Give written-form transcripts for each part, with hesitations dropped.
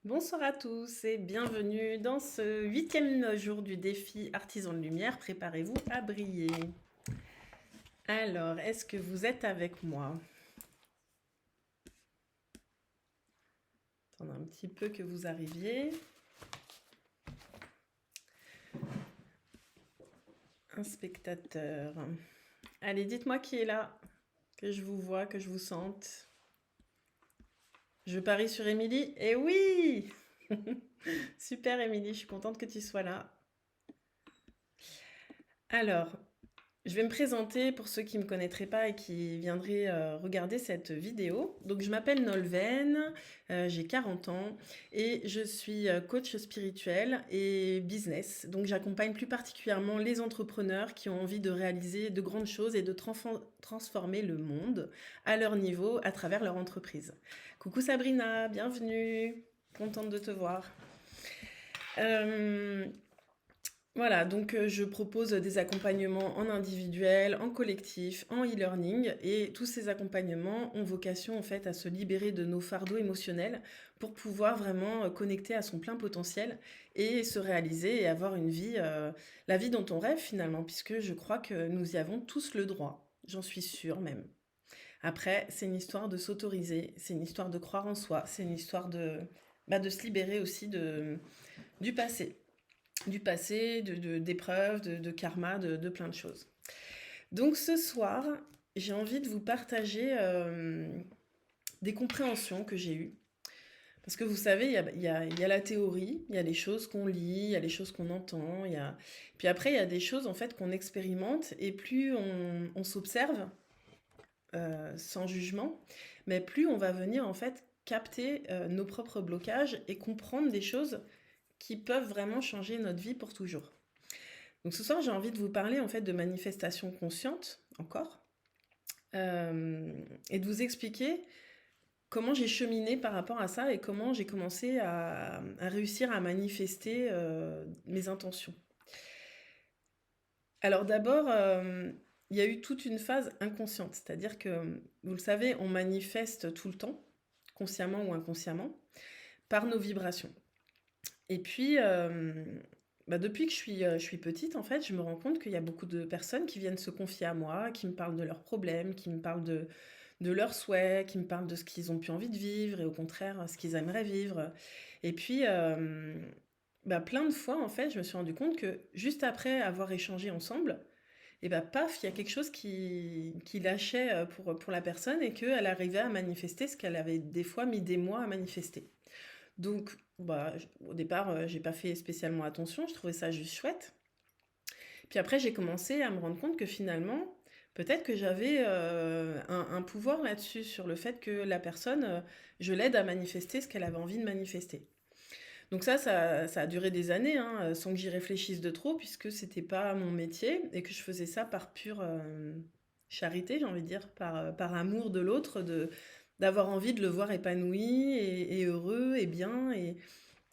Bonsoir à tous et bienvenue dans ce 8e jour du défi Artisan de Lumière. Préparez-vous à briller. Alors, est-ce que vous êtes avec moi? Attendez un petit peu que vous arriviez. Un spectateur. Allez, dites-moi qui est là, que je vous vois, que je vous sente. Je parie sur Émilie. Eh oui! Super Émilie, je suis contente que tu sois là. Alors, je vais me présenter pour ceux qui ne me connaîtraient pas et qui viendraient regarder cette vidéo. Donc, je m'appelle Nolven, j'ai 40 ans et je suis coach spirituel et business. Donc, j'accompagne plus particulièrement les entrepreneurs qui ont envie de réaliser de grandes choses et de transformer le monde à leur niveau à travers leur entreprise. Coucou Sabrina, bienvenue, contente de te voir. Euh, voilà, donc je propose des accompagnements en individuel, en collectif, en e-learning et tous ces accompagnements ont vocation en fait à se libérer de nos fardeaux émotionnels pour pouvoir vraiment connecter à son plein potentiel et se réaliser et avoir une vie, la vie dont on rêve finalement, puisque je crois que nous y avons tous le droit, j'en suis sûre même. Après, c'est une histoire de s'autoriser, c'est une histoire de croire en soi, c'est une histoire de se libérer aussi du passé d'épreuves, de karma, de plein de choses. Donc ce soir, j'ai envie de vous partager des compréhensions que j'ai eues. Parce que vous savez, il y a la théorie, il y a les choses qu'on lit, il y a les choses qu'on entend, puis après, il y a des choses en fait qu'on expérimente, et plus on s'observe sans jugement, mais plus on va venir en fait capter nos propres blocages et comprendre des choses qui peuvent vraiment changer notre vie pour toujours. Donc ce soir, j'ai envie de vous parler en fait de manifestation consciente, encore, et de vous expliquer comment j'ai cheminé par rapport à ça et comment j'ai commencé à réussir à manifester mes intentions. Alors d'abord, il y a eu toute une phase inconsciente, c'est-à-dire que, vous le savez, on manifeste tout le temps, consciemment ou inconsciemment, par nos vibrations. Et puis, depuis que je suis petite, en fait, je me rends compte qu'il y a beaucoup de personnes qui viennent se confier à moi, qui me parlent de leurs problèmes, qui me parlent de leurs souhaits, qui me parlent de ce qu'ils ont plus envie de vivre et au contraire, ce qu'ils aimeraient vivre. Et puis, plein de fois, en fait, je me suis rendu compte que juste après avoir échangé ensemble, et paf, il y a quelque chose qui lâchait pour la personne et qu'elle arrivait à manifester ce qu'elle avait des fois mis des mois à manifester. Donc, au départ, j'ai pas fait spécialement attention, je trouvais ça juste chouette. Puis après, j'ai commencé à me rendre compte que finalement, peut-être que j'avais un pouvoir là-dessus, sur le fait que la personne, je l'aide à manifester ce qu'elle avait envie de manifester. Donc ça a duré des années, hein, sans que j'y réfléchisse de trop, puisque c'était pas mon métier et que je faisais ça par pure charité, j'ai envie de dire, par amour de l'autre, d'avoir envie de le voir épanoui et heureux et bien, et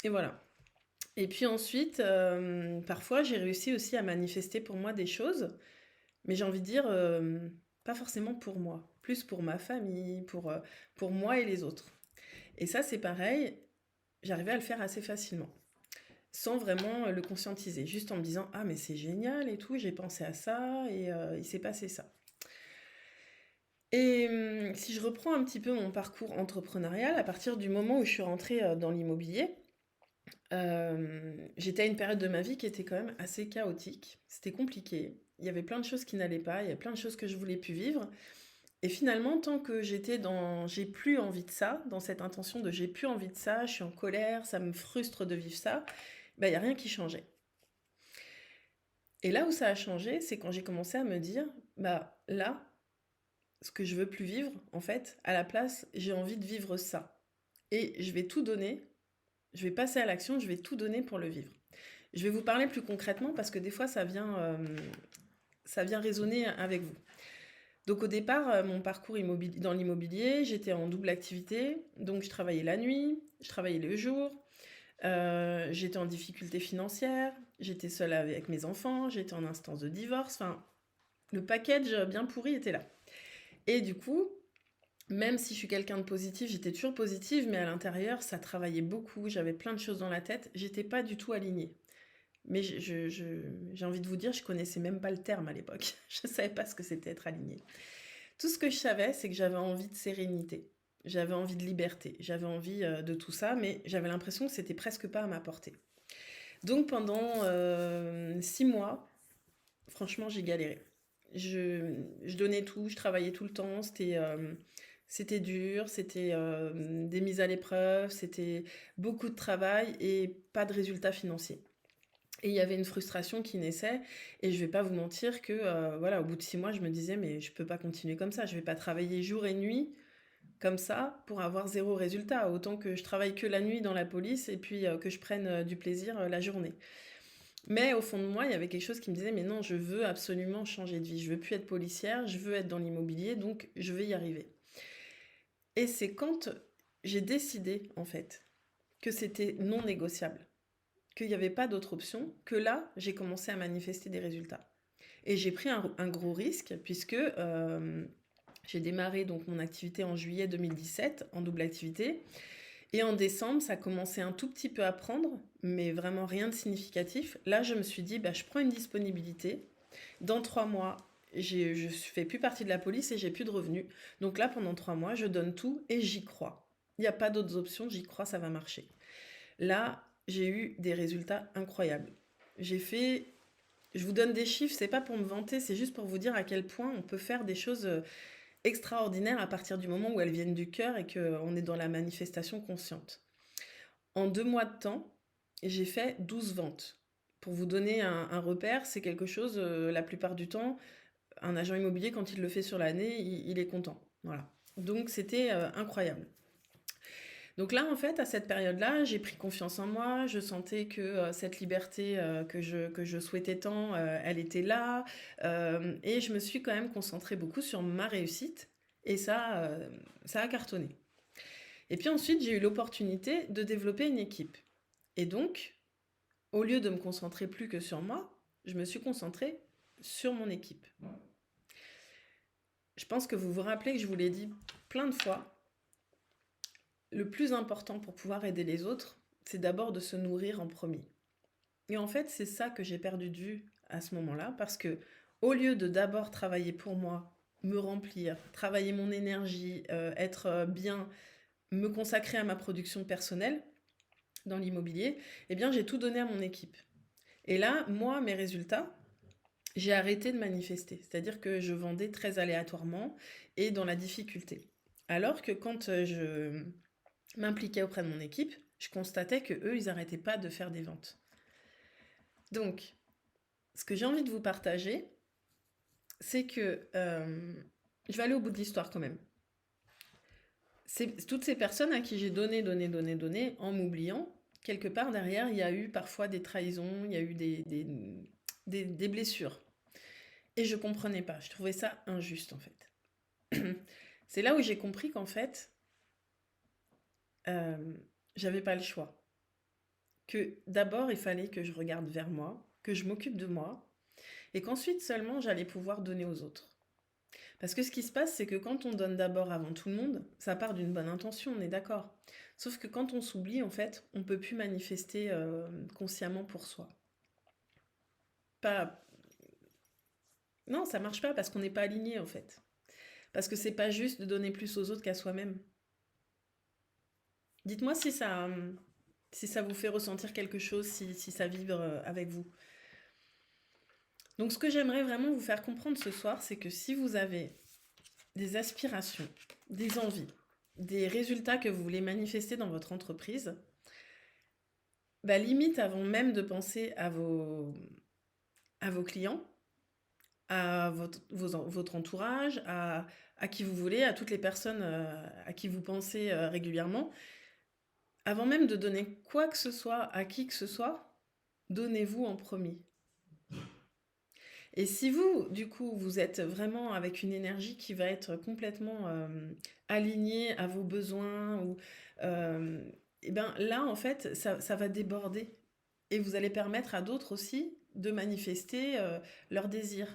voilà. Et puis ensuite, parfois, j'ai réussi aussi à manifester pour moi des choses, mais j'ai envie de dire, pas forcément pour moi, plus pour ma famille, pour moi et les autres. Et ça, c'est pareil, j'arrivais à le faire assez facilement, sans vraiment le conscientiser, juste en me disant: «Ah mais c'est génial et tout, j'ai pensé à ça et il s'est passé ça». Et si je reprends un petit peu mon parcours entrepreneurial, à partir du moment où je suis rentrée, dans l'immobilier, j'étais à une période de ma vie qui était quand même assez chaotique. C'était compliqué. Il y avait plein de choses qui n'allaient pas, il y avait plein de choses que je voulais plus vivre. Et finalement, tant que j'étais dans j'ai plus envie de ça, dans cette intention de j'ai plus envie de ça, je suis en colère, ça me frustre de vivre ça, il y a rien qui changeait. Et là où ça a changé, c'est quand j'ai commencé à me dire, là, ce que je veux plus vivre, en fait, à la place, j'ai envie de vivre ça. Et je vais tout donner, je vais passer à l'action, je vais tout donner pour le vivre. Je vais vous parler plus concrètement parce que des fois ça vient résonner avec vous. Donc au départ, mon parcours dans l'immobilier, j'étais en double activité. Donc je travaillais la nuit, je travaillais le jour, j'étais en difficulté financière, j'étais seule avec mes enfants, j'étais en instance de divorce. Enfin, le package bien pourri était là. Et du coup, Même si je suis quelqu'un de positif, j'étais toujours positive, mais à l'intérieur, ça travaillait beaucoup, j'avais plein de choses dans la tête, j'étais pas du tout alignée. Mais j'ai envie de vous dire, je connaissais même pas le terme à l'époque. Je savais pas ce que c'était être alignée. Tout ce que je savais, c'est que j'avais envie de sérénité, j'avais envie de liberté, j'avais envie de tout ça, mais j'avais l'impression que c'était presque pas à ma portée. Donc pendant 6 mois, franchement, j'ai galéré. Je donnais tout, je travaillais tout le temps, c'était dur, c'était des mises à l'épreuve, c'était beaucoup de travail et pas de résultats financiers. Et il y avait une frustration qui naissait, et je vais pas vous mentir que voilà, au bout de 6 mois, je me disais, mais je peux pas continuer comme ça, je vais pas travailler jour et nuit comme ça pour avoir zéro résultat. Autant que je travaille que la nuit dans la police et puis que je prenne du plaisir la journée. Mais au fond de moi, il y avait quelque chose qui me disait, mais non, je veux absolument changer de vie. Je veux plus être policière, je veux être dans l'immobilier, donc je vais y arriver. Et c'est quand j'ai décidé, en fait, que c'était non négociable, qu'il n'y avait pas d'autre option, que là, j'ai commencé à manifester des résultats. Et j'ai pris un gros risque, puisque j'ai démarré donc mon activité en juillet 2017, en double activité. Et en décembre, ça commençait un tout petit peu à prendre, mais vraiment rien de significatif. Là, je me suis dit, bah, je prends une disponibilité. Dans 3 mois, je ne fais plus partie de la police et j'ai plus de revenus. Donc là, pendant 3 mois, je donne tout et j'y crois. Il n'y a pas d'autres options, j'y crois, ça va marcher. Là, j'ai eu des résultats incroyables. J'ai fait... Je vous donne des chiffres, c'est pas pour me vanter, c'est juste pour vous dire à quel point on peut faire des choses extraordinaires à partir du moment où elles viennent du cœur et qu'on est dans la manifestation consciente. En 2 mois de temps, j'ai fait 12 ventes. Pour vous donner un repère, c'est quelque chose, la plupart du temps, un agent immobilier, quand il le fait sur l'année, il est content. Voilà. Donc c'était incroyable. Donc là, en fait, à cette période-là, j'ai pris confiance en moi. Je sentais que cette liberté que je souhaitais tant, elle était là. Et je me suis quand même concentrée beaucoup sur ma réussite. Et ça a cartonné. Et puis ensuite, j'ai eu l'opportunité de développer une équipe. Et donc, au lieu de me concentrer plus que sur moi, je me suis concentrée sur mon équipe. Je pense que vous vous rappelez que je vous l'ai dit plein de fois, le plus important pour pouvoir aider les autres, c'est d'abord de se nourrir en premier. Et en fait, c'est ça que j'ai perdu de vue à ce moment-là, parce que au lieu de d'abord travailler pour moi, me remplir, travailler mon énergie, être bien, me consacrer à ma production personnelle dans l'immobilier, eh bien j'ai tout donné à mon équipe. Et là, moi, mes résultats, j'ai arrêté de manifester. C'est-à-dire que je vendais très aléatoirement et dans la difficulté. Alors que quand je m'impliquais auprès de mon équipe, je constatais que eux, ils n'arrêtaient pas de faire des ventes. Donc, ce que j'ai envie de vous partager, c'est que je vais aller au bout de l'histoire quand même. C'est toutes ces personnes à qui j'ai donné, en m'oubliant, quelque part derrière, il y a eu parfois des trahisons, il y a eu des blessures. Et je comprenais pas, je trouvais ça injuste en fait. C'est là où j'ai compris qu'en fait, euh, j'avais pas le choix. Que d'abord, il fallait que je regarde vers moi, que je m'occupe de moi, et qu'ensuite seulement j'allais pouvoir donner aux autres. Parce que ce qui se passe, c'est que quand on donne d'abord avant tout le monde, ça part d'une bonne intention, on est d'accord. Sauf que quand on s'oublie, en fait, on peut plus manifester consciemment pour soi. Pas... Non, ça marche pas parce qu'on n'est pas aligné, en fait. Parce que c'est pas juste de donner plus aux autres qu'à soi-même. Dites-moi si ça vous fait ressentir quelque chose, si ça vibre avec vous. Donc ce que j'aimerais vraiment vous faire comprendre ce soir, c'est que si vous avez des aspirations, des envies, des résultats que vous voulez manifester dans votre entreprise, bah limite avant même de penser à vos clients, à votre entourage, à qui vous voulez, à toutes les personnes à qui vous pensez régulièrement, avant même de donner quoi que ce soit à qui que ce soit, donnez-vous en premier. Et si vous, du coup, vous êtes vraiment avec une énergie qui va être complètement alignée à vos besoins, ou, euh, et ben là, en fait, ça va déborder. Et vous allez permettre à d'autres aussi de manifester leurs désirs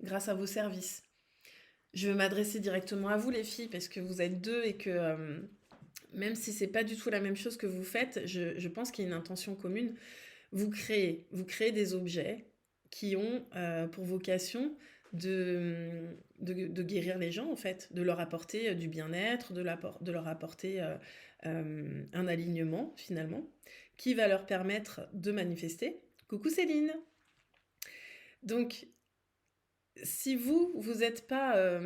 grâce à vos services. Je veux m'adresser directement à vous, les filles, parce que vous êtes deux et que même si c'est pas du tout la même chose que vous faites, je pense qu'il y a une intention commune. Vous créez des objets qui ont pour vocation de guérir les gens, en fait, de leur apporter du bien-être, de leur apporter un alignement, finalement, qui va leur permettre de manifester. Coucou Céline! Donc, si vous n'êtes pas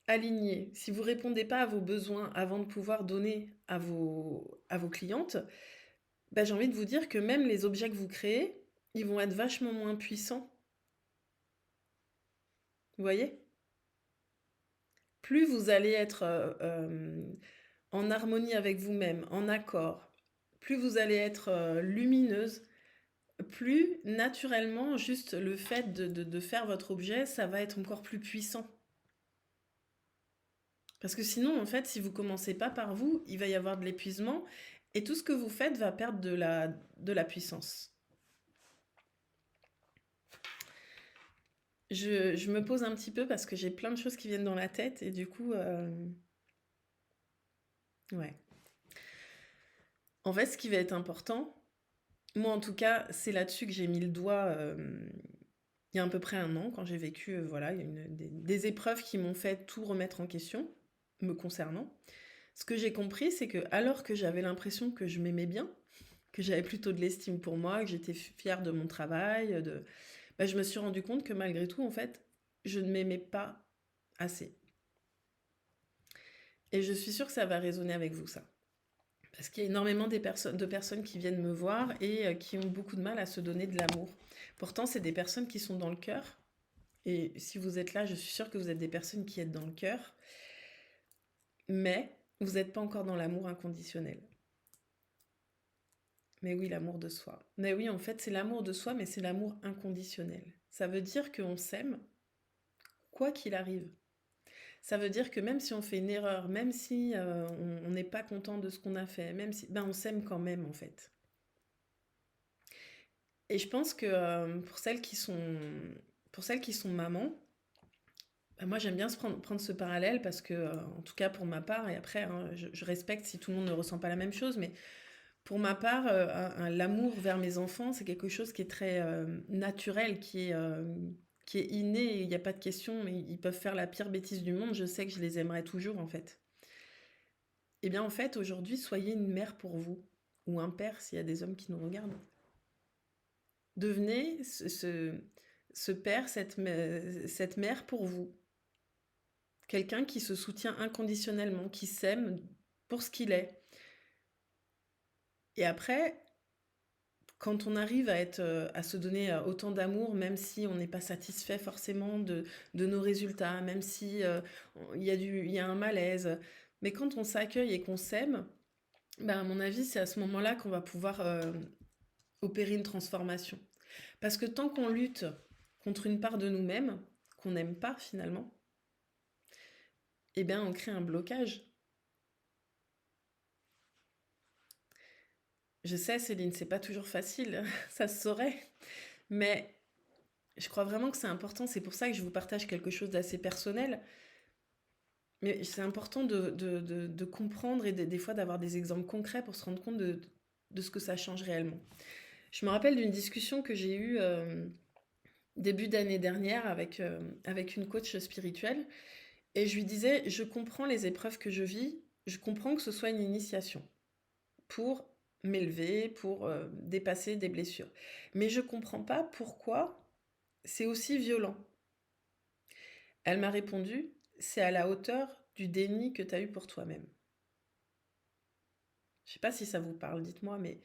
aligné, si vous répondez pas à vos besoins avant de pouvoir donner à vos clientes, bah, j'ai envie de vous dire que même les objets que vous créez, ils vont être vachement moins puissants. Vous voyez? Plus vous allez être en harmonie avec vous-même, en accord, plus vous allez être lumineuse, plus naturellement, juste le fait de faire votre objet, ça va être encore plus puissant. Parce que sinon, en fait, si vous commencez pas par vous, il va y avoir de l'épuisement et tout ce que vous faites va perdre de la puissance. Je me pose un petit peu parce que j'ai plein de choses qui viennent dans la tête et du coup, ouais. En fait, ce qui va être important, moi en tout cas, c'est là-dessus que j'ai mis le doigt il y a à peu près un an, quand j'ai vécu, voilà, il y a des épreuves qui m'ont fait tout remettre en question, me concernant. Ce que j'ai compris, c'est que alors que j'avais l'impression que je m'aimais bien, que j'avais plutôt de l'estime pour moi, que j'étais fière de mon travail, bah, je me suis rendu compte que malgré tout, en fait, je ne m'aimais pas assez. Et je suis sûre que ça va résonner avec vous, ça. Parce qu'il y a énormément de personnes qui viennent me voir et qui ont beaucoup de mal à se donner de l'amour. Pourtant, c'est des personnes qui sont dans le cœur. Et si vous êtes là, je suis sûre que vous êtes des personnes qui êtes dans le cœur. Mais vous n'êtes pas encore dans l'amour inconditionnel. Mais oui, l'amour de soi. Mais oui, en fait, c'est l'amour de soi, mais c'est l'amour inconditionnel. Ça veut dire qu'on s'aime, quoi qu'il arrive. Ça veut dire que même si on fait une erreur, même si on n'est pas content de ce qu'on a fait, même si, ben on s'aime quand même, en fait. Et je pense que pour celles qui sont mamans, bah, moi j'aime bien prendre ce parallèle parce que, en tout cas pour ma part, et après hein, je respecte si tout le monde ne ressent pas la même chose, mais pour ma part, l'amour vers mes enfants, c'est quelque chose qui est très naturel, qui est inné, il n'y a pas de question, ils peuvent faire la pire bêtise du monde, je sais que je les aimerai toujours en fait. Eh bien en fait, aujourd'hui, soyez une mère pour vous, ou un père s'il y a des hommes qui nous regardent. Devenez ce père, cette mère pour vous. Quelqu'un qui se soutient inconditionnellement, qui s'aime pour ce qu'il est. Et après, quand on arrive à se donner autant d'amour, même si on n'est pas satisfait forcément de nos résultats, même si il y a un malaise, mais quand on s'accueille et qu'on s'aime, ben, à mon avis, c'est à ce moment-là qu'on va pouvoir opérer une transformation. Parce que tant qu'on lutte contre une part de nous-mêmes, qu'on n'aime pas finalement, eh bien, on crée un blocage. Je sais, Céline, c'est pas toujours facile, ça se saurait, mais je crois vraiment que c'est important. C'est pour ça que je vous partage quelque chose d'assez personnel. Mais c'est important de comprendre et des fois d'avoir des exemples concrets pour se rendre compte de ce que ça change réellement. Je me rappelle d'une discussion que j'ai eue début d'année dernière avec une coach spirituelle. Et je lui disais, je comprends les épreuves que je vis, je comprends que ce soit une initiation pour m'élever, pour dépasser des blessures. Mais je comprends pas pourquoi c'est aussi violent. Elle m'a répondu, c'est à la hauteur du déni que tu as eu pour toi-même. Je sais pas si ça vous parle, dites-moi, mais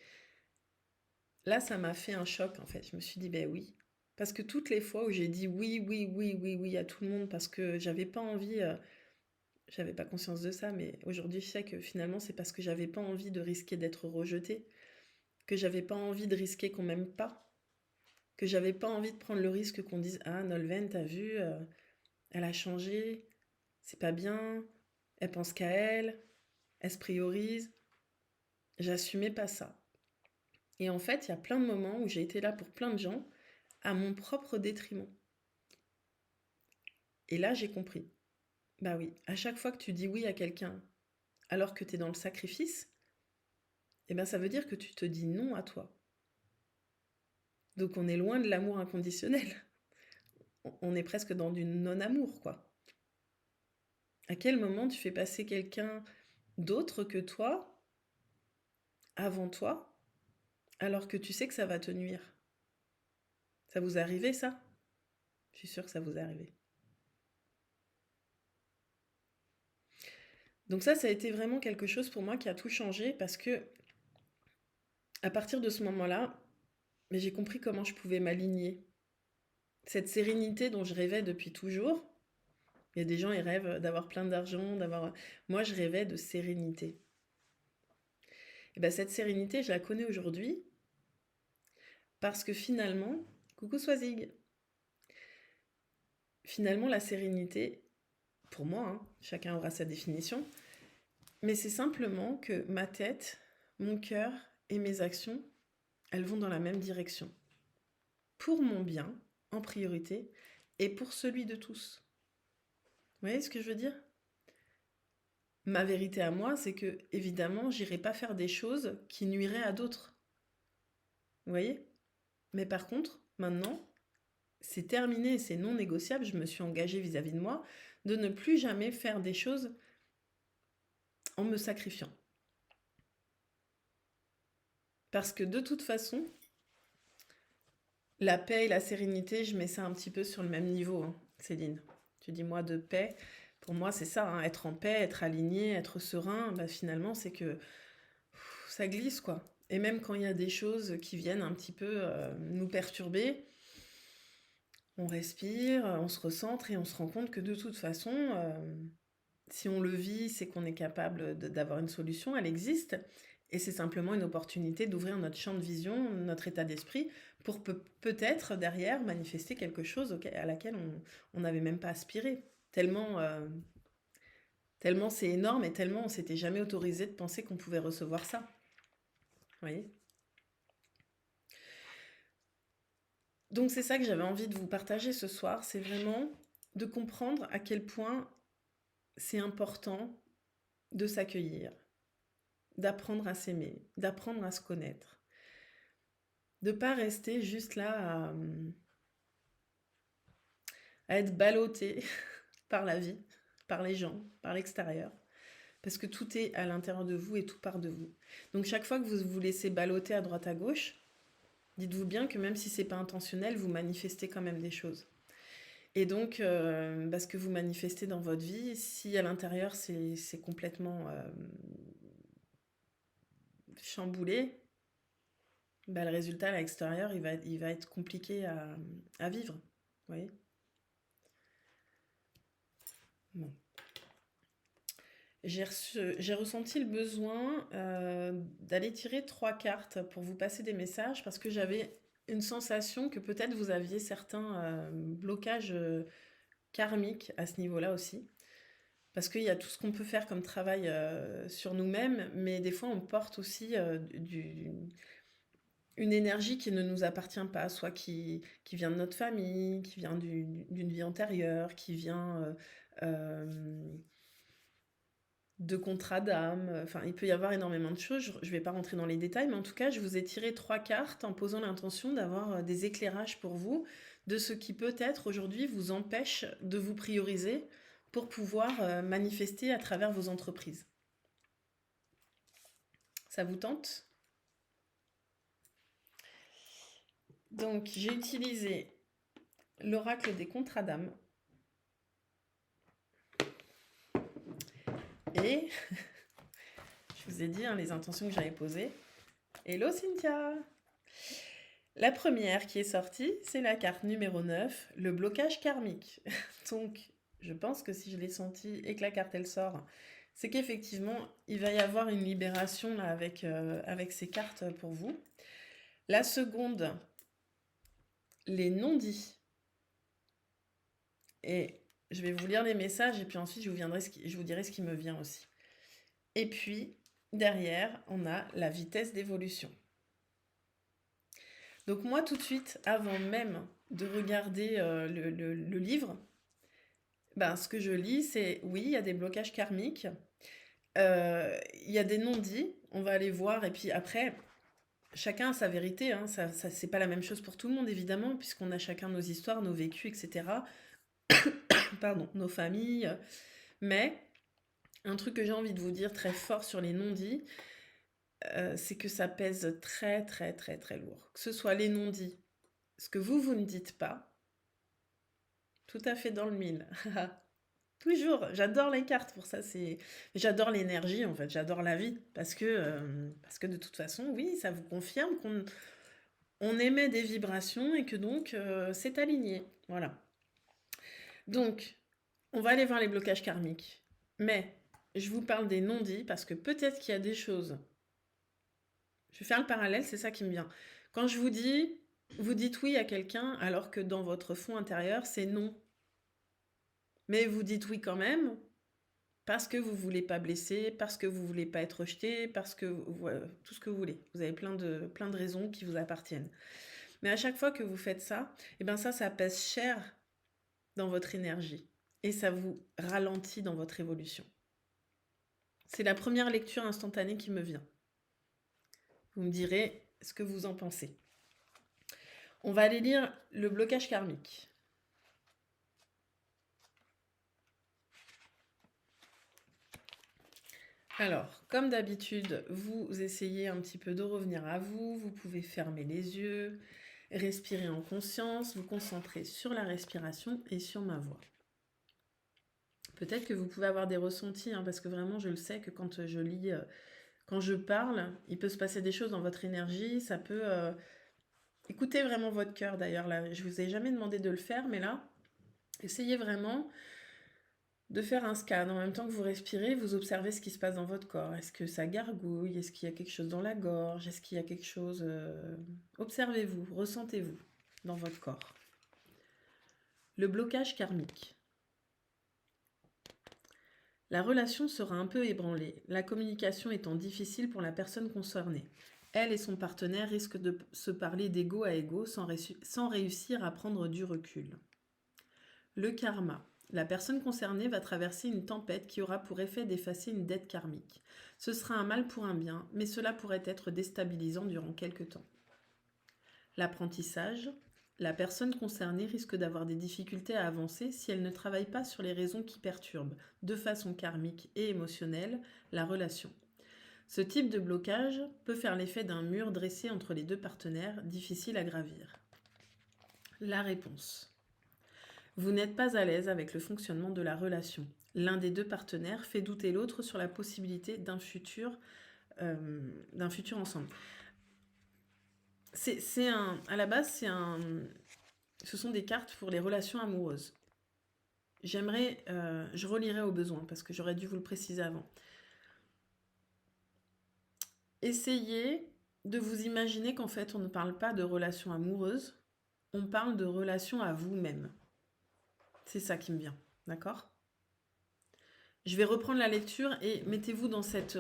là, ça m'a fait un choc en fait. Je me suis dit, ben oui. Parce que toutes les fois où j'ai dit oui, oui, oui, oui, oui à tout le monde parce que j'avais pas envie, j'avais pas conscience de ça, mais aujourd'hui je sais que finalement c'est parce que j'avais pas envie de risquer d'être rejetée, que j'avais pas envie de risquer qu'on m'aime pas, que j'avais pas envie de prendre le risque qu'on dise ah Nolwenn, t'as vu, elle a changé, c'est pas bien, elle pense qu'à elle, elle se priorise. J'assumais pas ça. Et en fait, il y a plein de moments où j'ai été là pour plein de gens à mon propre détriment. Et là, j'ai compris. Bah oui, à chaque fois que tu dis oui à quelqu'un alors que tu es dans le sacrifice, eh ben ça veut dire que tu te dis non à toi. Donc on est loin de l'amour inconditionnel. On est presque dans du non-amour, quoi. À quel moment tu fais passer quelqu'un d'autre que toi avant toi, alors que tu sais que ça va te nuire? Ça vous est arrivé, ça? Je suis sûre que ça vous est arrivé. Donc ça a été vraiment quelque chose pour moi qui a tout changé parce que à partir de ce moment-là, mais j'ai compris comment je pouvais m'aligner. Cette sérénité dont je rêvais depuis toujours. Il y a des gens, ils rêvent d'avoir plein d'argent, d'avoir. Moi, je rêvais de sérénité. Et ben cette sérénité, je la connais aujourd'hui parce que finalement, coucou Swazig, finalement la sérénité, pour moi, hein, chacun aura sa définition, mais c'est simplement que ma tête, mon cœur et mes actions, elles vont dans la même direction. Pour mon bien, en priorité, et pour celui de tous. Vous voyez ce que je veux dire? Ma vérité à moi, c'est que, évidemment, j'irai pas faire des choses qui nuiraient à d'autres. Vous voyez? Mais par contre, maintenant, c'est terminé, c'est non négociable, je me suis engagée vis-à-vis de moi, de ne plus jamais faire des choses en me sacrifiant. Parce que de toute façon, la paix et la sérénité, je mets ça un petit peu sur le même niveau, hein, Céline. Tu dis moi de paix, pour moi c'est ça, hein, être en paix, être aligné, être serein, bah, finalement c'est que ça glisse quoi. Et même quand il y a des choses qui viennent un petit peu nous perturber, on respire, on se recentre et on se rend compte que de toute façon, si on le vit, c'est qu'on est capable d'avoir une solution, elle existe. Et c'est simplement une opportunité d'ouvrir notre champ de vision, notre état d'esprit, pour peut-être derrière manifester quelque chose à laquelle on n'avait même pas aspiré. Tellement c'est énorme et tellement on s'était jamais autorisé de penser qu'on pouvait recevoir ça. Vous voyez? Donc c'est ça que j'avais envie de vous partager ce soir, c'est vraiment de comprendre à quel point c'est important de s'accueillir, d'apprendre à s'aimer, d'apprendre à se connaître, de pas rester juste là à être ballotté par la vie, par les gens, par l'extérieur. Parce que tout est à l'intérieur de vous et tout part de vous. Donc chaque fois que vous vous laissez balloter à droite à gauche, dites-vous bien que même si c'est pas intentionnel, vous manifestez quand même des choses. Et donc, ce que vous manifestez dans votre vie, si à l'intérieur c'est complètement chamboulé, bah, le résultat à l'extérieur, il va être compliqué à vivre. Vous voyez? Bon. J'ai ressenti le besoin d'aller tirer 3 cartes pour vous passer des messages parce que j'avais une sensation que peut-être vous aviez certains blocages karmiques à ce niveau-là aussi. Parce qu'il y a tout ce qu'on peut faire comme travail sur nous-mêmes, mais des fois on porte aussi une énergie qui ne nous appartient pas, soit qui vient de notre famille, qui vient d'une vie antérieure, qui vient de contrats d'âme. Enfin, il peut y avoir énormément de choses. Je ne vais pas rentrer dans les détails, mais en tout cas, je vous ai tiré 3 cartes en posant l'intention d'avoir des éclairages pour vous de ce qui peut-être aujourd'hui vous empêche de vous prioriser pour pouvoir manifester à travers vos entreprises. Ça vous tente? Donc, j'ai utilisé l'oracle des contrats d'âme. Et je vous ai dit les intentions que j'avais posées. Hello Cynthia! La première qui est sortie, c'est la carte numéro 9, le blocage karmique. Donc, je pense que si je l'ai senti et que la carte elle sort, c'est qu'effectivement, il va y avoir une libération là avec ces cartes pour vous. La seconde, les non-dits. Et je vais vous lire les messages et puis ensuite je vous dirai ce qui me vient aussi. Et puis, derrière, on a la vitesse d'évolution. Donc moi, tout de suite, avant même de regarder le livre, Ben, ce que je lis, c'est oui, il y a des blocages karmiques, il y a des non-dits, on va aller voir et puis après, chacun a sa vérité, hein, ça c'est pas la même chose pour tout le monde évidemment, puisqu'on a chacun nos histoires, nos vécus, et cetera. Pardon, nos familles, mais un truc que j'ai envie de vous dire très fort sur les non-dits, c'est que ça pèse très, très, très, très lourd. Que ce soit les non-dits, ce que vous ne dites pas, tout à fait dans le mille. Toujours, j'adore les cartes pour ça, j'adore l'énergie en fait, j'adore la vie parce que de toute façon, oui, ça vous confirme qu'on émet des vibrations et que donc c'est aligné. Voilà. Donc, on va aller voir les blocages karmiques. Mais je vous parle des non-dits parce que peut-être qu'il y a des choses. Je vais faire le parallèle, c'est ça qui me vient. Quand je vous dis, vous dites oui à quelqu'un alors que dans votre fond intérieur, c'est non. Mais vous dites oui quand même parce que vous voulez pas blesser, parce que vous voulez pas être rejeté, parce que tout ce que vous voulez. Vous avez plein de raisons qui vous appartiennent. Mais à chaque fois que vous faites ça, eh ben ça pèse cher dans votre énergie et ça vous ralentit dans votre évolution. C'est la première lecture instantanée qui me vient. Vous me direz ce que vous en pensez. On va aller lire le blocage karmique. Alors, comme d'habitude, vous essayez un petit peu de revenir à vous. Vous pouvez fermer les yeux, respirer en conscience, vous concentrer sur la respiration et sur ma voix. Peut-être que vous pouvez avoir des ressentis, hein, parce que vraiment, je le sais que quand je lis, quand je parle, il peut se passer des choses dans votre énergie. Ça peut... Écoutez vraiment votre cœur d'ailleurs. Là, je vous ai jamais demandé de le faire, mais là, essayez vraiment de faire un scan. En même temps que vous respirez, vous observez ce qui se passe dans votre corps. Est-ce que ça gargouille? Est-ce qu'il y a quelque chose dans la gorge? Est-ce qu'il y a quelque chose... Observez-vous, ressentez-vous dans votre corps. Le blocage karmique. La relation sera un peu ébranlée, la communication étant difficile pour la personne concernée. Elle et son partenaire risquent de se parler d'égo à égo sans réussir à prendre du recul. Le karma. La personne concernée va traverser une tempête qui aura pour effet d'effacer une dette karmique. Ce sera un mal pour un bien, mais cela pourrait être déstabilisant durant quelque temps. L'apprentissage. La personne concernée risque d'avoir des difficultés à avancer si elle ne travaille pas sur les raisons qui perturbent, de façon karmique et émotionnelle, la relation. Ce type de blocage peut faire l'effet d'un mur dressé entre les deux partenaires, difficile à gravir. La réponse. Vous n'êtes pas à l'aise avec le fonctionnement de la relation. L'un des deux partenaires fait douter l'autre sur la possibilité d'un futur ensemble. À la base, ce sont des cartes pour les relations amoureuses. Je relirai au besoin parce que j'aurais dû vous le préciser avant. Essayez de vous imaginer qu'en fait, on ne parle pas de relations amoureuses, on parle de relations à vous-même. C'est ça qui me vient, d'accord ? Je vais reprendre la lecture et mettez-vous dans cette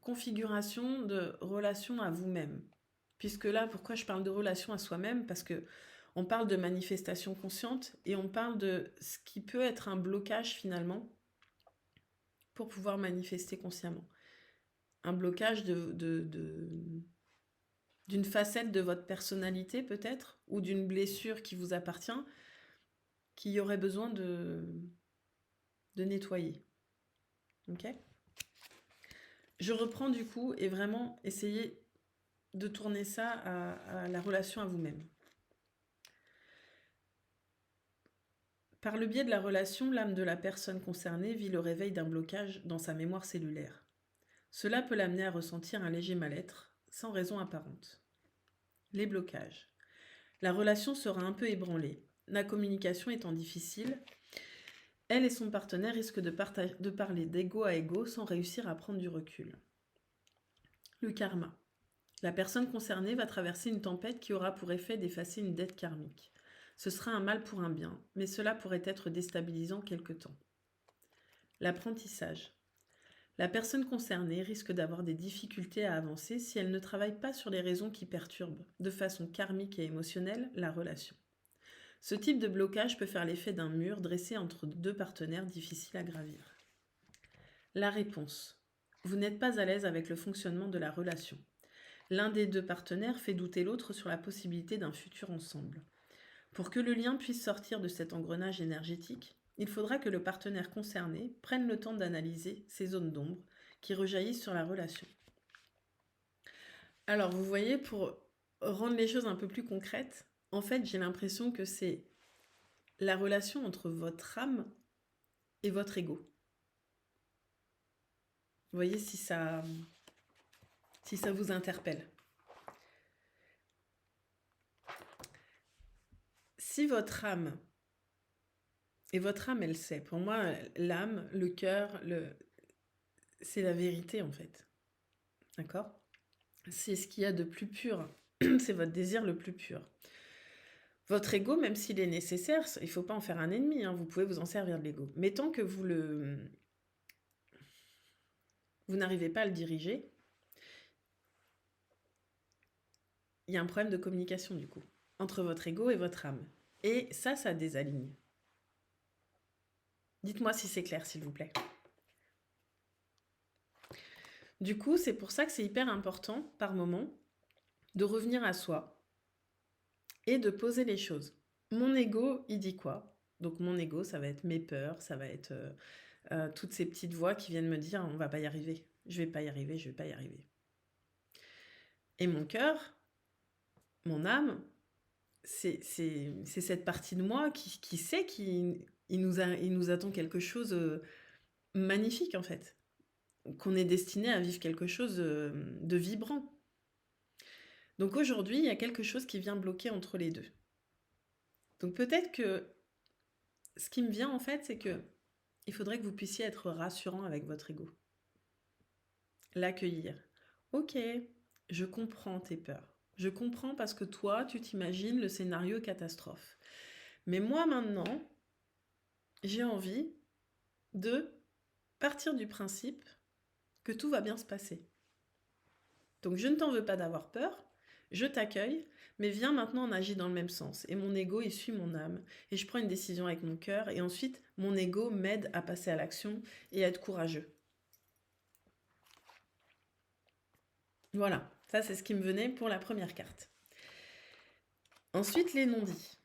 configuration de relation à vous-même. Puisque là, pourquoi je parle de relation à soi-même? Parce que on parle de manifestation consciente et on parle de ce qui peut être un blocage finalement pour pouvoir manifester consciemment. Un blocage d'une facette de votre personnalité peut-être, ou d'une blessure qui vous appartient, qui aurait besoin de nettoyer. Ok ? Je reprends du coup et vraiment essayer de tourner ça à la relation à vous-même. Par le biais de la relation, l'âme de la personne concernée vit le réveil d'un blocage dans sa mémoire cellulaire. Cela peut l'amener à ressentir un léger mal-être, sans raison apparente. Les blocages. La relation sera un peu ébranlée. La communication étant difficile, elle et son partenaire risquent de parler d'égo à égo sans réussir à prendre du recul. Le karma. La personne concernée va traverser une tempête qui aura pour effet d'effacer une dette karmique. Ce sera un mal pour un bien, mais cela pourrait être déstabilisant quelque temps. L'apprentissage. La personne concernée risque d'avoir des difficultés à avancer si elle ne travaille pas sur les raisons qui perturbent, de façon karmique et émotionnelle, la relation. Ce type de blocage peut faire l'effet d'un mur dressé entre deux partenaires difficiles à gravir. La réponse. Vous n'êtes pas à l'aise avec le fonctionnement de la relation. L'un des deux partenaires fait douter l'autre sur la possibilité d'un futur ensemble. Pour que le lien puisse sortir de cet engrenage énergétique, il faudra que le partenaire concerné prenne le temps d'analyser ces zones d'ombre qui rejaillissent sur la relation. Alors, vous voyez, pour rendre les choses un peu plus concrètes, en fait, j'ai l'impression que c'est la relation entre votre âme et votre ego. Vous voyez si ça vous interpelle. Si votre âme, et votre âme, elle sait, pour moi, l'âme, le cœur, c'est la vérité en fait. D'accord ? C'est ce qu'il y a de plus pur. C'est votre désir le plus pur. Votre ego, même s'il est nécessaire, il ne faut pas en faire un ennemi, hein, vous pouvez vous en servir de l'ego. Mais tant que vous n'arrivez pas à le diriger, il y a un problème de communication du coup, entre votre ego et votre âme. Et ça désaligne. Dites-moi si c'est clair, s'il vous plaît. Du coup, c'est pour ça que c'est hyper important, par moment, de revenir à soi et de poser les choses. Mon ego, il dit quoi ? Donc mon ego, ça va être mes peurs, ça va être toutes ces petites voix qui viennent me dire on va pas y arriver, je vais pas y arriver, je vais pas y arriver. Et mon cœur, mon âme, c'est cette partie de moi qui sait qu'il nous attend quelque chose magnifique en fait, qu'on est destiné à vivre quelque chose de vibrant. Donc aujourd'hui, il y a quelque chose qui vient bloquer entre les deux. Donc peut-être que ce qui me vient en fait, c'est que il faudrait que vous puissiez être rassurant avec votre ego. L'accueillir. Ok, je comprends tes peurs. Je comprends parce que toi, tu t'imagines le scénario catastrophe. Mais moi maintenant, j'ai envie de partir du principe que tout va bien se passer. Donc je ne t'en veux pas d'avoir peur, je t'accueille, mais viens maintenant on agit dans le même sens. Et mon ego, il suit mon âme. Et je prends une décision avec mon cœur. Et ensuite, mon ego m'aide à passer à l'action et à être courageux. Voilà, ça c'est ce qui me venait pour la première carte. Ensuite, les non-dits.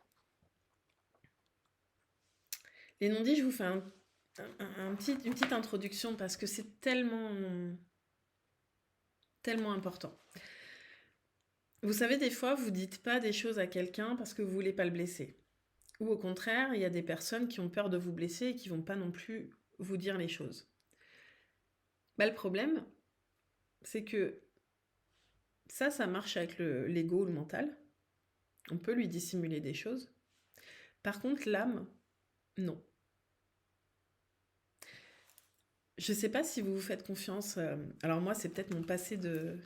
Les non-dits, je vous fais une petite introduction parce que c'est tellement important. Vous savez, des fois, vous ne dites pas des choses à quelqu'un parce que vous ne voulez pas le blesser. Ou au contraire, il y a des personnes qui ont peur de vous blesser et qui ne vont pas non plus vous dire les choses. Le problème, c'est que ça marche avec l'ego ou le mental. On peut lui dissimuler des choses. Par contre, l'âme, non. Je ne sais pas si vous vous faites confiance. Alors moi, c'est peut-être mon passé de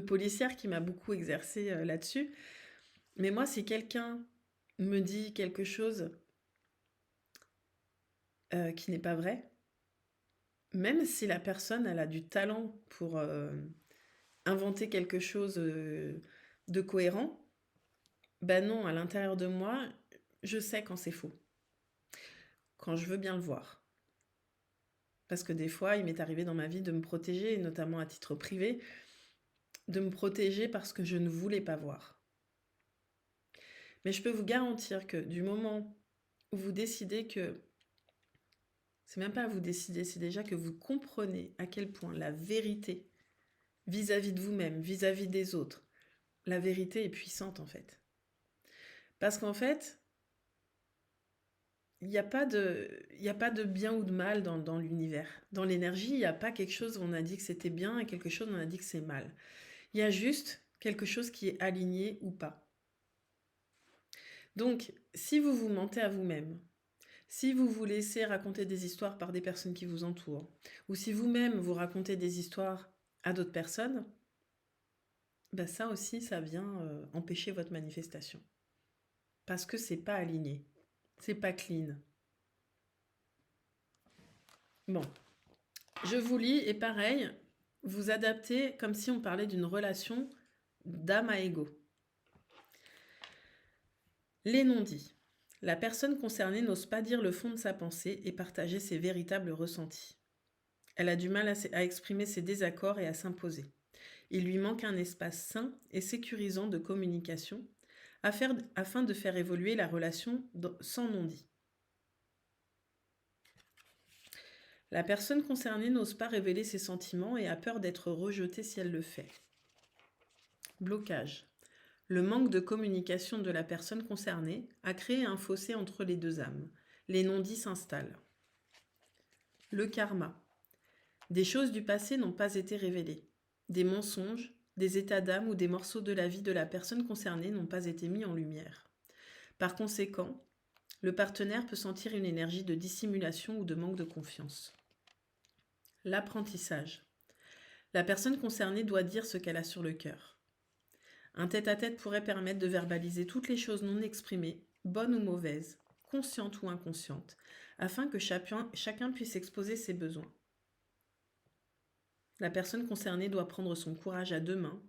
policière qui m'a beaucoup exercé là-dessus. Mais moi, si quelqu'un me dit quelque chose qui n'est pas vrai, même si la personne elle a du talent pour inventer quelque chose de cohérent, ben non, à l'intérieur de moi, je sais quand c'est faux. Quand je veux bien le voir. Parce que des fois, il m'est arrivé dans ma vie de me protéger, notamment à titre privé, de me protéger parce que je ne voulais pas voir. Mais je peux vous garantir que du moment où vous décidez que, c'est même pas à vous décider, c'est déjà que vous comprenez à quel point la vérité vis-à-vis de vous-même, vis-à-vis des autres, la vérité est puissante en fait. Parce qu'en fait, il n'y a pas de bien ou de mal dans l'univers. Dans l'énergie, il n'y a pas quelque chose où on a dit que c'était bien et quelque chose où on a dit que c'est mal. Il y a juste quelque chose qui est aligné ou pas. Donc, si vous vous mentez à vous-même, si vous vous laissez raconter des histoires par des personnes qui vous entourent, ou si vous-même vous racontez des histoires à d'autres personnes, ben ça aussi, ça vient empêcher votre manifestation. Parce que c'est pas aligné, c'est pas clean. Bon, je vous lis et pareil, vous adaptez comme si on parlait d'une relation d'âme à ego. Les non-dits. La personne concernée n'ose pas dire le fond de sa pensée et partager ses véritables ressentis. Elle a du mal à exprimer ses désaccords et à s'imposer. Il lui manque un espace sain et sécurisant de communication afin de faire évoluer la relation sans non-dit. La personne concernée n'ose pas révéler ses sentiments et a peur d'être rejetée si elle le fait. Blocage. Le manque de communication de la personne concernée a créé un fossé entre les deux âmes. Les non-dits s'installent. Le karma. Des choses du passé n'ont pas été révélées. Des mensonges, des états d'âme ou des morceaux de la vie de la personne concernée n'ont pas été mis en lumière. Par conséquent, le partenaire peut sentir une énergie de dissimulation ou de manque de confiance. L'apprentissage. La personne concernée doit dire ce qu'elle a sur le cœur. Un tête-à-tête pourrait permettre de verbaliser toutes les choses non exprimées, bonnes ou mauvaises, conscientes ou inconscientes, afin que chacun puisse exposer ses besoins. La personne concernée doit prendre son courage à deux mains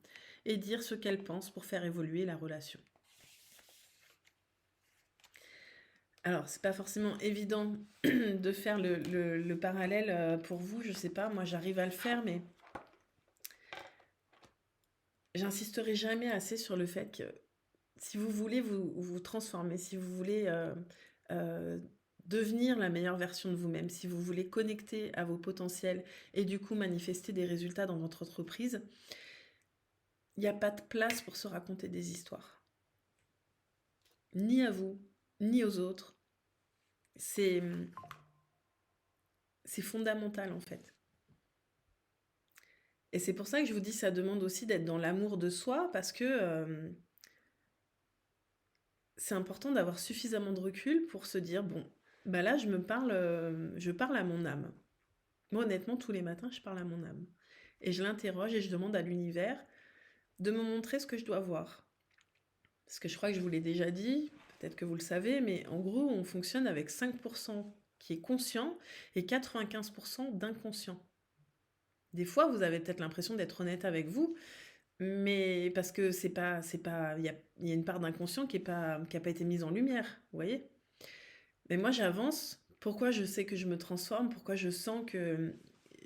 et dire ce qu'elle pense pour faire évoluer la relation. Alors, c'est pas forcément évident de faire le parallèle pour vous, je sais pas, moi j'arrive à le faire, mais j'insisterai jamais assez sur le fait que si vous voulez vous transformer, si vous voulez devenir la meilleure version de vous-même, si vous voulez connecter à vos potentiels et du coup manifester des résultats dans votre entreprise, il n'y a pas de place pour se raconter des histoires. Ni à vous, ni aux autres. C'est fondamental en fait. Et c'est pour ça que je vous dis, ça demande aussi d'être dans l'amour de soi, parce que c'est important d'avoir suffisamment de recul pour se dire, bon, bah là je parle à mon âme. Moi honnêtement, tous les matins, je parle à mon âme. Et je l'interroge et je demande à l'univers de me montrer ce que je dois voir. Parce que je crois que je vous l'ai déjà dit, peut-être que vous le savez, mais en gros, on fonctionne avec 5% qui est conscient et 95% d'inconscient. Des fois, vous avez peut-être l'impression d'être honnête avec vous, mais parce que il y a une part d'inconscient qui a pas été mise en lumière, vous voyez. Mais moi, j'avance. Pourquoi je sais que je me transforme? Pourquoi je sens que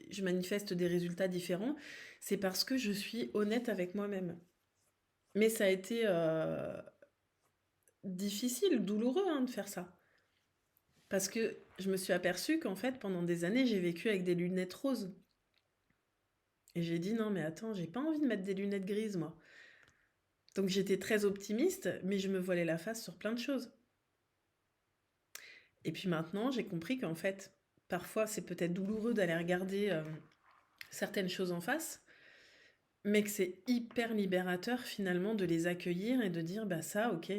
je manifeste des résultats différents? C'est parce que je suis honnête avec moi-même. Mais ça a été difficile, douloureux de faire ça. Parce que je me suis aperçue qu'en fait, pendant des années, j'ai vécu avec des lunettes roses. Et j'ai dit, non mais attends, j'ai pas envie de mettre des lunettes grises, moi. Donc j'étais très optimiste, mais je me voilais la face sur plein de choses. Et puis maintenant, j'ai compris qu'en fait, parfois, c'est peut-être douloureux d'aller regarder certaines choses en face, mais que c'est hyper libérateur finalement de les accueillir et de dire, bah ça, ok,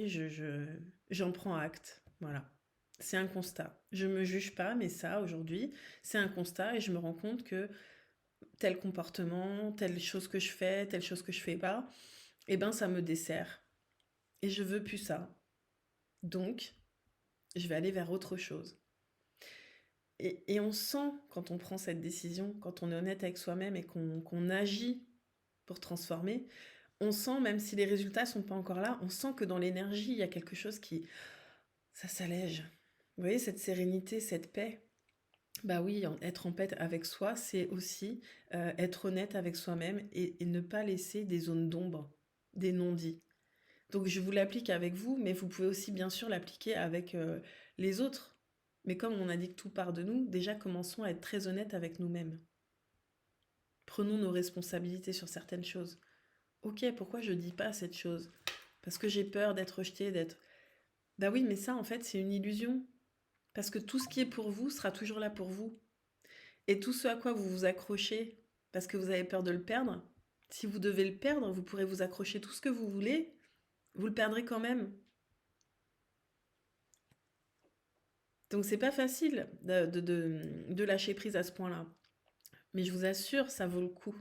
j'en prends acte. Voilà. C'est un constat. Je me juge pas, mais ça, aujourd'hui, c'est un constat et je me rends compte que tel comportement, telle chose que je fais, telle chose que je fais pas, eh ben ça me dessert. Et je veux plus ça. Donc, je vais aller vers autre chose. Et on sent quand on prend cette décision, quand on est honnête avec soi-même et qu'on agit pour transformer, on sent, même si les résultats sont pas encore là, on sent que dans l'énergie, il y a quelque chose ça s'allège. Vous voyez, cette sérénité, cette paix. Bah oui, être en paix avec soi, c'est aussi être honnête avec soi-même et ne pas laisser des zones d'ombre, des non-dits. Donc je vous l'applique avec vous, mais vous pouvez aussi bien sûr l'appliquer avec les autres. Mais comme on a dit que tout part de nous, déjà commençons à être très honnêtes avec nous-mêmes. Prenons nos responsabilités sur certaines choses. Ok, pourquoi je dis pas cette chose? Parce que j'ai peur d'être rejetée, d'être... Bah oui, mais ça en fait c'est une illusion. Parce que tout ce qui est pour vous sera toujours là pour vous. Et tout ce à quoi vous vous accrochez parce que vous avez peur de le perdre, si vous devez le perdre, vous pourrez vous accrocher tout ce que vous voulez, vous le perdrez quand même. Donc c'est pas facile de lâcher prise à ce point-là. Mais je vous assure, ça vaut le coup.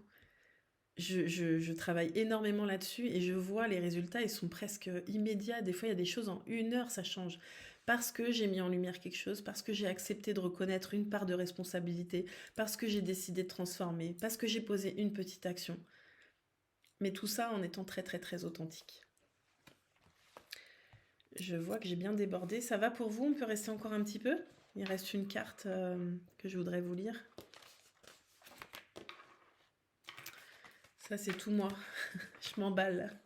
Je travaille énormément là-dessus et je vois les résultats, ils sont presque immédiats. Des fois, il y a des choses en 1 heure, ça change. Parce que j'ai mis en lumière quelque chose, parce que j'ai accepté de reconnaître une part de responsabilité, parce que j'ai décidé de transformer, parce que j'ai posé une petite action. Mais tout ça en étant très très très authentique. Je vois que j'ai bien débordé. Ça va pour vous? On peut rester encore un petit peu? Il reste une carte que je voudrais vous lire. Ça, c'est tout moi. Je m'emballe.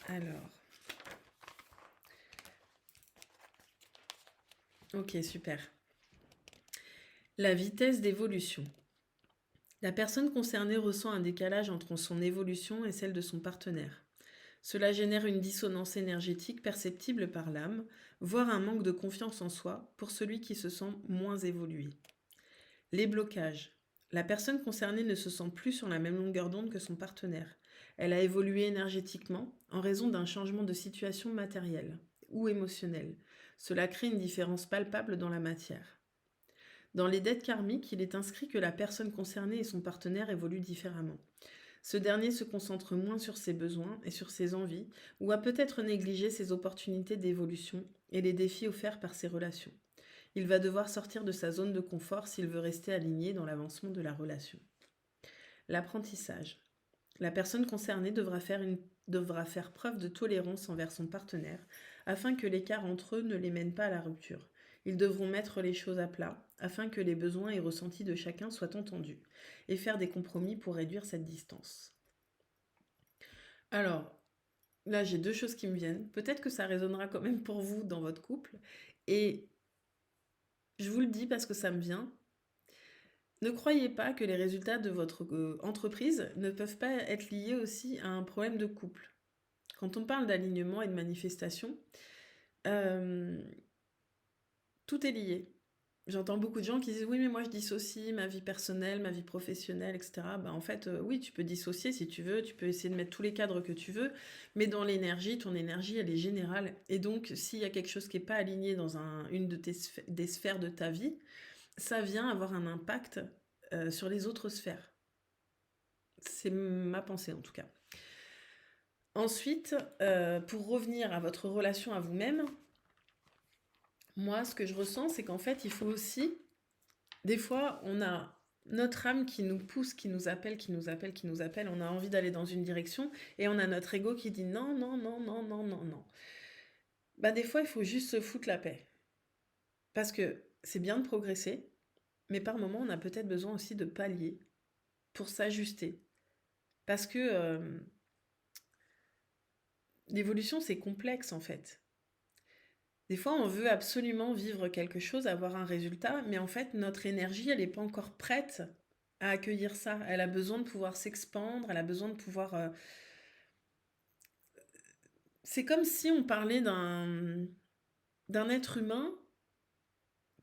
Alors. Ok, super. La vitesse d'évolution. La personne concernée ressent un décalage entre son évolution et celle de son partenaire. Cela génère une dissonance énergétique perceptible par l'âme, voire un manque de confiance en soi pour celui qui se sent moins évolué. Les blocages. La personne concernée ne se sent plus sur la même longueur d'onde que son partenaire. Elle a évolué énergétiquement en raison d'un changement de situation matérielle ou émotionnelle. Cela crée une différence palpable dans la matière. Dans les dettes karmiques, il est inscrit que la personne concernée et son partenaire évoluent différemment. Ce dernier se concentre moins sur ses besoins et sur ses envies, ou a peut-être négligé ses opportunités d'évolution et les défis offerts par ses relations. Il va devoir sortir de sa zone de confort s'il veut rester aligné dans l'avancement de la relation. L'apprentissage. La personne concernée devra faire preuve de tolérance envers son partenaire afin que l'écart entre eux ne les mène pas à la rupture. Ils devront mettre les choses à plat afin que les besoins et ressentis de chacun soient entendus et faire des compromis pour réduire cette distance. Alors, là j'ai deux choses qui me viennent. Peut-être que ça résonnera quand même pour vous dans votre couple. Et je vous le dis parce que ça me vient. Ne croyez pas que les résultats de votre entreprise ne peuvent pas être liés aussi à un problème de couple. Quand on parle d'alignement et de manifestation, euh, tout est lié. J'entends beaucoup de gens qui disent oui mais moi je dissocie ma vie personnelle, ma vie professionnelle, etc. En fait oui tu peux dissocier si tu veux, tu peux essayer de mettre tous les cadres que tu veux, mais dans l'énergie, ton énergie elle est générale. Et donc s'il y a quelque chose qui n'est pas aligné dans une des sphères de ta vie, ça vient avoir un impact sur les autres sphères. C'est ma pensée en tout cas. Ensuite, pour revenir à votre relation à vous-même, moi ce que je ressens c'est qu'en fait il faut aussi, des fois on a notre âme qui nous pousse, qui nous appelle, on a envie d'aller dans une direction et on a notre ego qui dit non, non, non, non, non, non, non. Des fois il faut juste se foutre la paix. Parce que c'est bien de progresser, mais par moments on a peut-être besoin aussi de pallier pour s'ajuster. Parce que l'évolution, c'est complexe en fait. Des fois, on veut absolument vivre quelque chose, avoir un résultat, mais en fait, notre énergie, elle n'est pas encore prête à accueillir ça. Elle a besoin de pouvoir s'expandre, elle a besoin de pouvoir... C'est comme si on parlait d'un être humain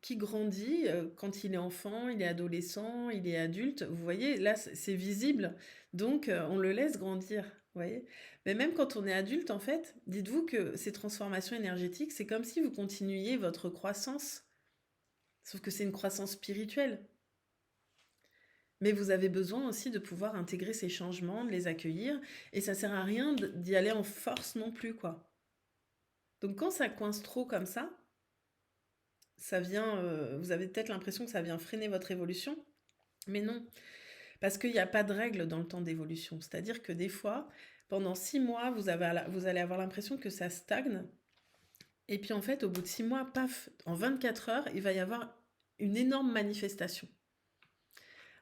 qui grandit quand il est enfant, il est adolescent, il est adulte. Vous voyez, là, c'est visible. Donc, on le laisse grandir. Vous voyez. Mais même quand on est adulte, en fait, dites-vous que ces transformations énergétiques, c'est comme si vous continuiez votre croissance. Sauf que c'est une croissance spirituelle. Mais vous avez besoin aussi de pouvoir intégrer ces changements, de les accueillir. Et ça sert à rien d'y aller en force non plus, quoi. Donc quand ça coince trop comme ça vient, vous avez peut-être l'impression que ça vient freiner votre évolution, mais non, parce qu'il n'y a pas de règle dans le temps d'évolution. C'est-à-dire que des fois, pendant 6 mois, vous allez avoir l'impression que ça stagne, et puis en fait, au bout de 6 mois, paf, en 24 heures, il va y avoir une énorme manifestation.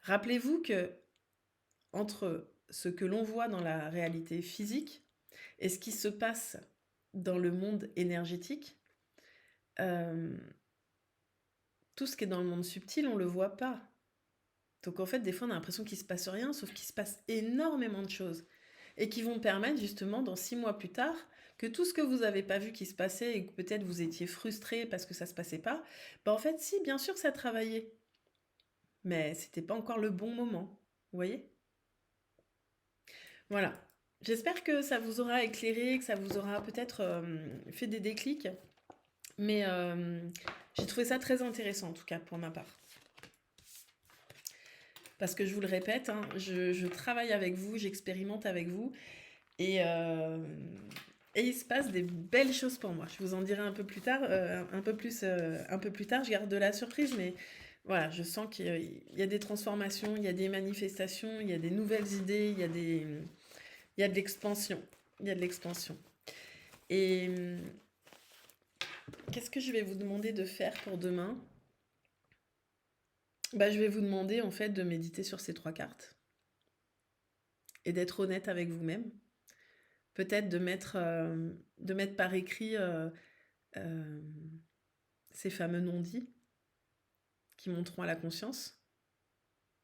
Rappelez-vous que entre ce que l'on voit dans la réalité physique et ce qui se passe dans le monde énergétique, tout ce qui est dans le monde subtil, on ne le voit pas. Donc en fait, des fois, on a l'impression qu'il ne se passe rien, sauf qu'il se passe énormément de choses. Et qui vont permettre justement, dans 6 mois plus tard, que tout ce que vous n'avez pas vu qui se passait et que peut-être vous étiez frustré parce que ça ne se passait pas, en fait, si, bien sûr que ça travaillait. Mais c'était pas encore le bon moment. Vous voyez? Voilà. J'espère que ça vous aura éclairé, que ça vous aura peut-être fait des déclics. Mais j'ai trouvé ça très intéressant, en tout cas, pour ma part. Parce que je vous le répète, hein, je travaille avec vous, j'expérimente avec vous. Et il se passe des belles choses pour moi. Je vous en dirai un peu plus tard, un peu plus tard. Je garde de la surprise, mais Voilà, je sens qu'il y a des transformations, il y a des manifestations, il y a des nouvelles idées, il y a de l'expansion. Il y a de l'expansion. Et qu'est-ce que je vais vous demander de faire pour demain? Bah, je vais vous demander en fait de méditer sur ces trois cartes et d'être honnête avec vous-même. Peut-être de mettre par écrit euh, ces fameux non-dits qui monteront à la conscience.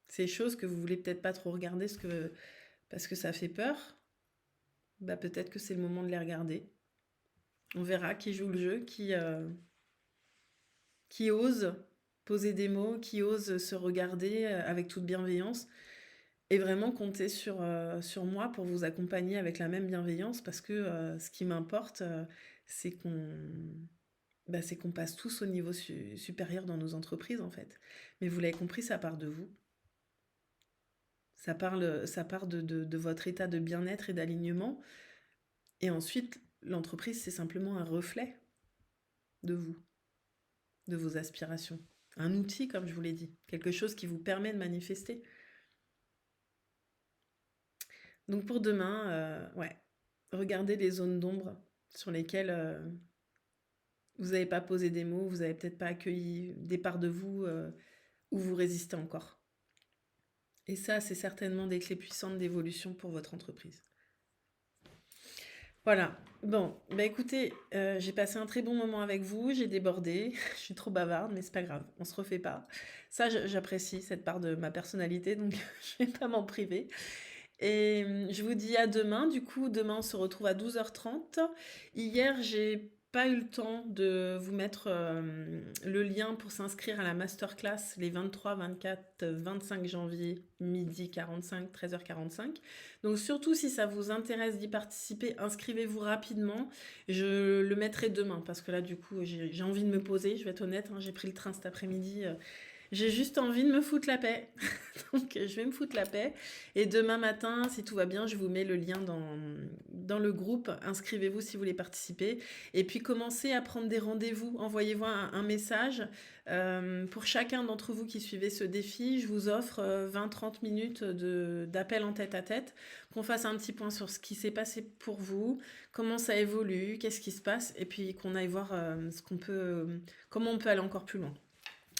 Ces choses que vous voulez peut-être pas trop regarder parce que ça fait peur. Bah, peut-être que c'est le moment de les regarder. On verra qui joue le jeu, qui ose poser des mots, qui ose se regarder avec toute bienveillance et vraiment compter sur moi pour vous accompagner avec la même bienveillance parce que ce qui m'importe, c'est c'est qu'on passe tous au niveau supérieur dans nos entreprises en fait. Mais vous l'avez compris, ça part de vous. Ça part de votre état de bien-être et d'alignement. Et ensuite, l'entreprise, c'est simplement un reflet de vous, de vos aspirations. Un outil, comme je vous l'ai dit. Quelque chose qui vous permet de manifester. Donc pour demain, ouais, regardez les zones d'ombre sur lesquelles vous n'avez pas posé des mots, vous n'avez peut-être pas accueilli des parts de vous où vous résistez encore. Et ça, c'est certainement des clés puissantes d'évolution pour votre entreprise. Voilà. Bon, bah écoutez, j'ai passé un très bon moment avec vous, j'ai débordé, je suis trop bavarde, mais c'est pas grave, on se refait pas. Ça, j'apprécie cette part de ma personnalité, donc je vais pas m'en priver. Et je vous dis à demain. Du coup, demain, on se retrouve à 12h30. Hier, j'ai pas eu le temps de vous mettre le lien pour s'inscrire à la masterclass les 23, 24, 25 janvier, midi 45, 13h45. Donc, surtout si ça vous intéresse d'y participer, inscrivez-vous rapidement. Je le mettrai demain parce que là, du coup, j'ai envie de me poser. Je vais être honnête, hein, j'ai pris le train cet après-midi. J'ai juste envie de me foutre la paix. Donc, je vais me foutre la paix. Et demain matin, si tout va bien, je vous mets le lien dans le groupe. Inscrivez-vous si vous voulez participer. Et puis, commencez à prendre des rendez-vous. Envoyez-moi un message. Pour chacun d'entre vous qui suivez ce défi, je vous offre 20-30 minutes d'appel en tête à tête. Qu'on fasse un petit point sur ce qui s'est passé pour vous, comment ça évolue, qu'est-ce qui se passe. Et puis, qu'on aille voir comment on peut aller encore plus loin.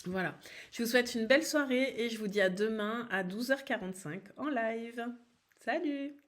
Voilà. Je vous souhaite une belle soirée et je vous dis à demain à 12h45 en live. Salut!